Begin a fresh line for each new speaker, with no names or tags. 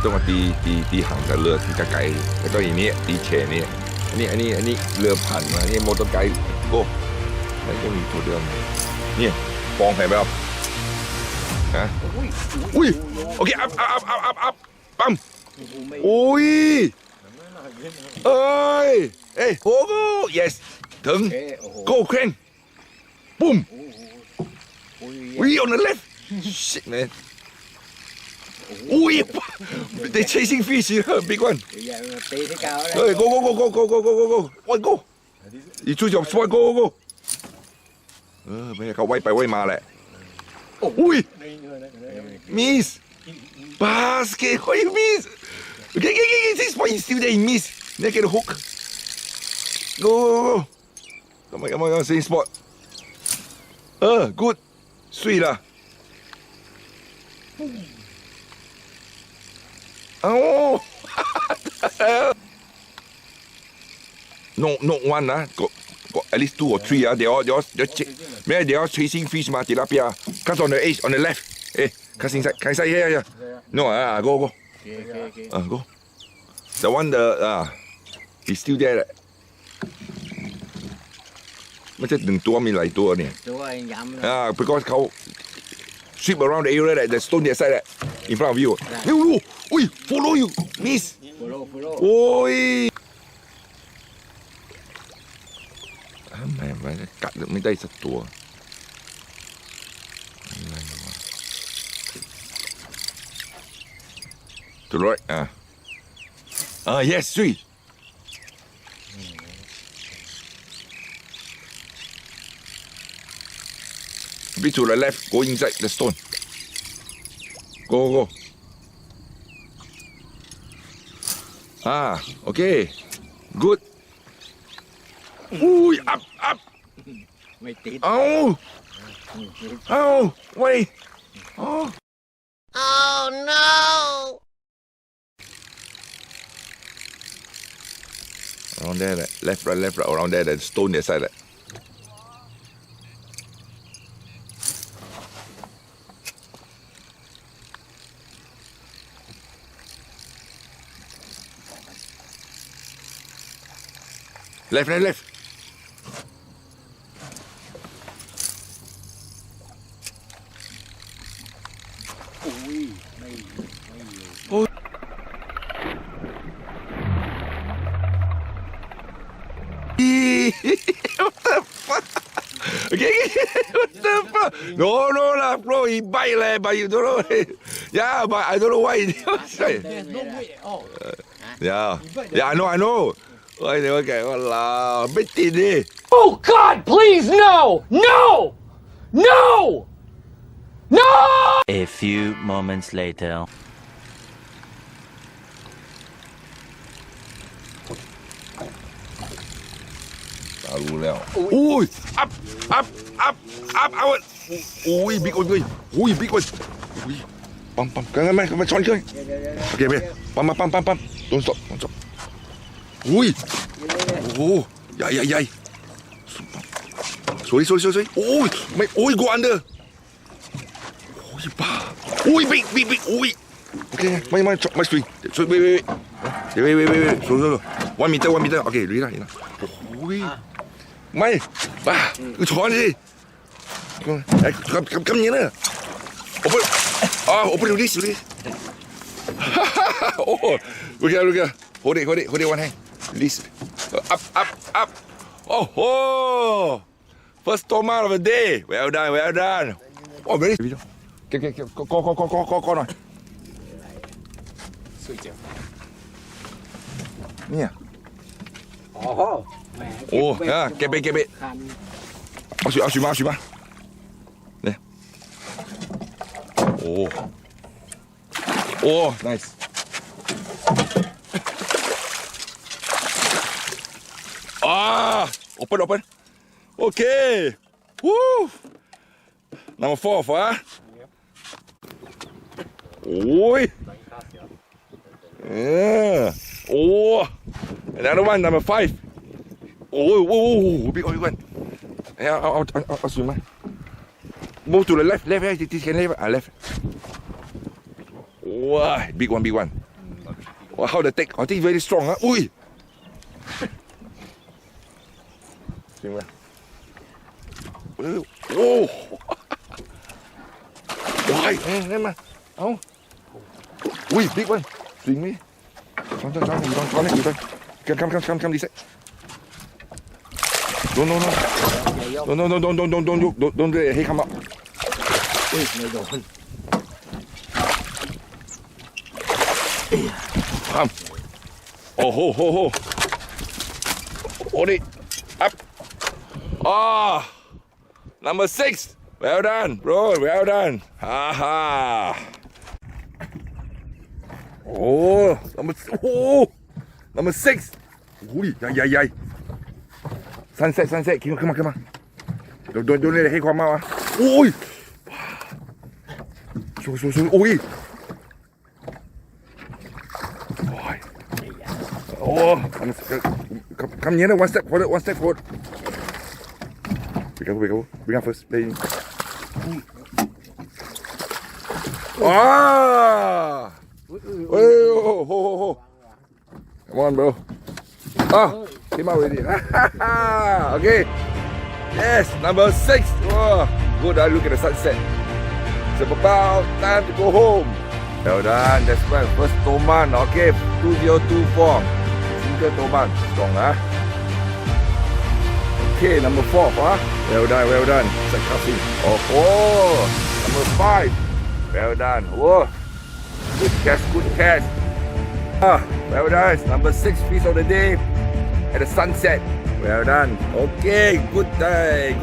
ต้องมาตีหางกับเรือที่ไกลๆแล้วก็อย่างนี้ตีแฉนี่อันนี้เรือผ่านมานี่มอเตอร์ไกด์โก้แล้วก็มีตัวเดิมนี่ฟองใส่ไปครับฮะอุ้ยโอเคอัพปั๊มอุ้ยเอ้ยโอ้โห yes ถึงโก้เคร่งปุ้มอุ้ย on the left shit man อุ้ย they chasing fish here big one เฮ้ย go โอ้ย go อีช่วยจับสปอย go ไม่ให้เขาไว้ไปไว้มาแหละอุ้ย miss basket โอ้ย miss okay this point is still there miss they get a hook go come on same spot good sweet 啦Oh, no one got at least 2 or 3 They all chasing fish tilapia. Cut on the edge, on the left. Cut inside here. No, go. Go. The one he's still there. ไม่ใช่1 ตัวมีหลายตัวเนี่ยbecause เขา sweep around the area that the stone that side that in front of you. Ui, follow you, miss. Ôi. Mày cắt được mấy tay sạch tua. To the right, yes, sweet. A bit to the left, go inside the stone. Go. Okay. Good. Ui, up. Oh, wait. Oh no. Around there, left, right, around there, that stone that side. Left. Oh. What the fuck? Okay. What the fuck? No lah, bro. He bite but you don't know. Yeah, but I don't know why.
There's no weight at all.
Yeah, I know. Okay, walao, bitin eh.
Oh God, please, no! A few moments later.
Tahu liao. Ui, up. Ui, big one. Ui, big one. Ui, pump. Come on, John. Okay, pump. Don't stop. Ui. Oh, yeah. Sorry. Ui, go under. Ui, ba. Ui, big. Ui. Okay, my string. So, wait. So. 1 meter. Okay, 嚟啦。Ui. 唔係，哇！要坐先。咁嘢啦。我不留啲。Oh, look at. Hold it one hand. Release. Up. Oh. First Toman of the day. Well done. Oh, very. Okay. Go หน่อย。睡覺。เนี่ยโอ้เก็บไปเอา水มาเนี่ยโอ้ nice open okay woo number 4 ฟ้าโอ้ยanother one number 5 big one เอาสูงมา move to the left this can left left wow big one Wow, how the take? I think very strong, huh? Ui! จริงไหมโอ้วายนี่มาเอาอุ้ยบิ๊กวันจริงไหมช้อนอยู่ตอนนี้คำดีเซ็ต no don'tให้คำอ่ะ
อุ้ยไม่โดน
โอ้โหโอ้ดิ up number 6 well done bro well done ฮ่าฮ่าโอ้ number 6อุ้ยใหญ่ sunset ขึ้นมาโดนเลยให้ความมากวะโอ้ยสู้โอ้ยโอ้คำนี้นะ one step forward we go first play oh come on bro came out already okay yes number 6 oh good look at the sunset it's about time to go home well done that's right first Toman okay 2024 single Toman strong okay number 4 well done successful number 5 well done whoa good catch well done number 6 piece of the day at the sunset well done okay good day